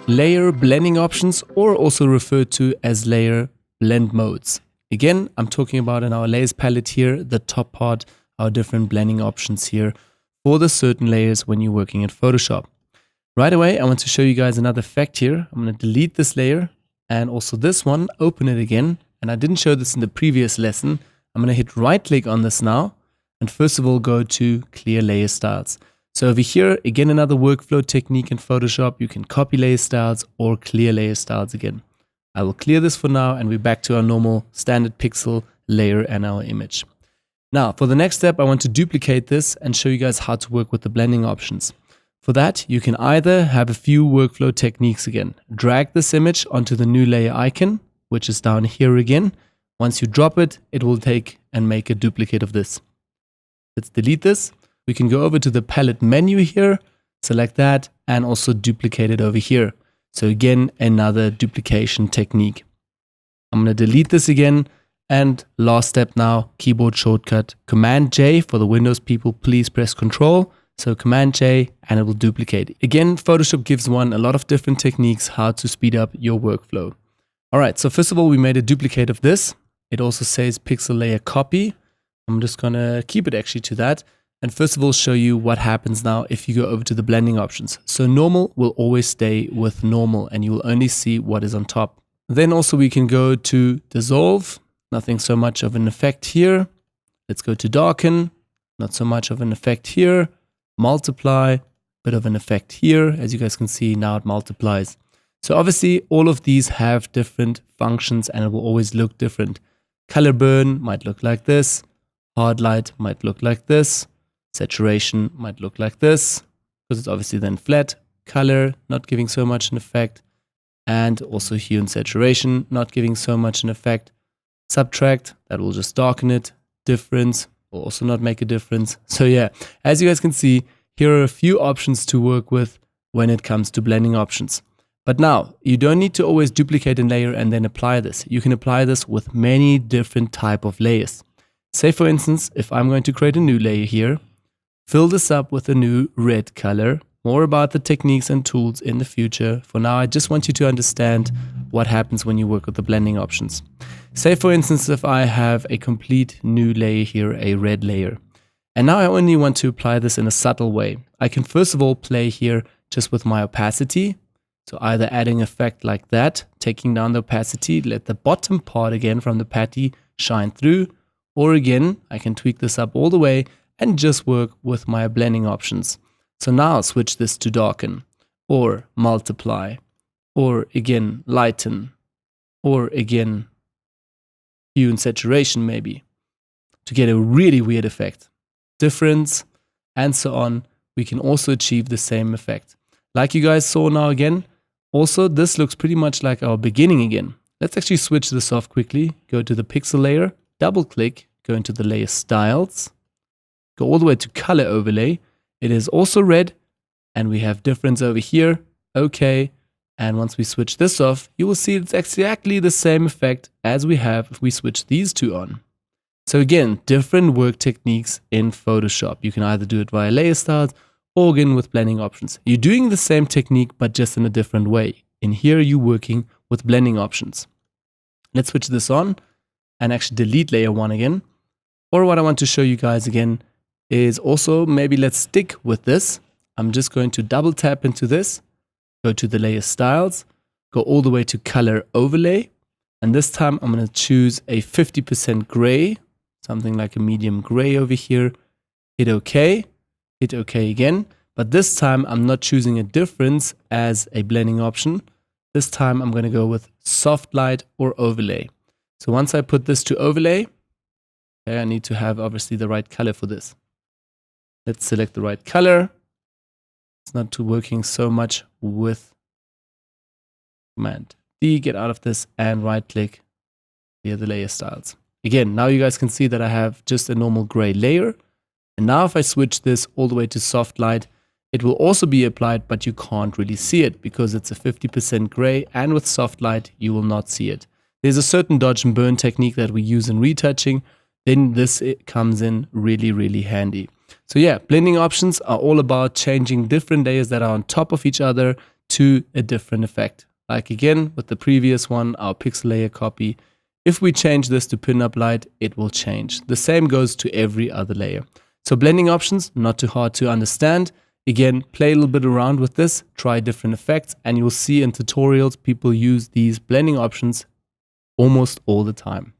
layer blending options, or also referred to as layer blend modes. Again, I'm talking about in our layers palette here, the top part, our different blending options here for the certain layers when you're working in Photoshop. Right away, I want to show you guys another effect here. I'm going to delete this layer and also this one, open it again. And I didn't show this in the previous lesson. I'm going to hit right click on this now. And first of all, go to clear layer styles. So over here, again, another workflow technique in Photoshop. You can copy layer styles or clear layer styles again. I will clear this for now and we're back to our normal standard pixel layer and our image. Now, for the next step, I want to duplicate this and show you guys how to work with the blending options. For that, you can either have a few workflow techniques again. Drag this image onto the new layer icon, which is down here again. Once you drop it, it will take and make a duplicate of this. Let's delete this. We can go over to the palette menu here, select that, and also duplicate it over here. So again, another duplication technique. I'm going to delete this again. And last step now, keyboard shortcut, Command J for the Windows people, please press Control. So Command J and it will duplicate. Again, Photoshop gives one a lot of different techniques how to speed up your workflow. All right, so first of all, we made a duplicate of this. It also says pixel layer copy. I'm just gonna keep it actually to that. And first of all, show you what happens now if you go over to the blending options. So normal will always stay with normal and you will only see what is on top. Then also we can go to dissolve. Nothing so much of an effect here. Let's go to darken. Not so much of an effect here. Multiply, bit of an effect here. As you guys can see, now it multiplies. So obviously all of these have different functions and it will always look different. Color burn might look like this. Hard light might look like this. Saturation might look like this, because it's obviously then flat. Color, not giving so much an effect. And also hue and saturation, not giving so much an effect. Subtract, that will just darken it. Difference will also not make a difference. So yeah, as you guys can see, here are a few options to work with when it comes to blending options. But now, you don't need to always duplicate a layer and then apply this. You can apply this with many different type of layers. Say for instance, if I'm going to create a new layer here, fill this up with a new red color. More about the techniques and tools in the future. For now, I just want you to understand what happens when you work with the blending options. Say for instance, if I have a complete new layer here, a red layer, and now I only want to apply this in a subtle way. I can first of all play here just with my opacity. So either adding effect like that, taking down the opacity, let the bottom part again from the patty shine through, or again, I can tweak this up all the way and just work with my blending options. So now I'll switch this to darken, or multiply, or again, lighten, or again, hue and saturation maybe, to get a really weird effect. Difference, and so on, we can also achieve the same effect. Like you guys saw now again, also this looks pretty much like our beginning again. Let's actually switch this off quickly, go to the pixel layer, double click, go into the layer styles, go all the way to color overlay. It is also red and we have difference over here. Okay. And once we switch this off, you will see it's exactly the same effect as we have if we switch these two on. So again, different work techniques in Photoshop. You can either do it via layer styles or again with blending options. You're doing the same technique, but just in a different way. In here, you're working with blending options. Let's switch this on and actually delete layer 1 again. Or what I want to show you guys again is also maybe let's stick with this. I'm just going to double tap into this, go to the layer styles, go all the way to color overlay. And this time I'm going to choose a 50% gray, something like a medium gray over here. Hit OK, hit OK again. But this time I'm not choosing a difference as a blending option. This time I'm going to go with soft light or overlay. So once I put this to overlay, okay, I need to have obviously the right color for this. Let's select the right color. It's not too working so much with Command D, get out of this and right click here the layer styles. Again, now you guys can see that I have just a normal gray layer. And now if I switch this all the way to soft light, it will also be applied, but you can't really see it because it's a 50% gray, and with soft light, you will not see it. There's a certain dodge and burn technique that we use in retouching. Then this comes in really, really handy. So yeah, blending options are all about changing different layers that are on top of each other to a different effect. Like again, with the previous one, our pixel layer copy, if we change this to pinup light, it will change. The same goes to every other layer. So blending options, not too hard to understand. Again, play a little bit around with this, try different effects, and you'll see in tutorials people use these blending options almost all the time.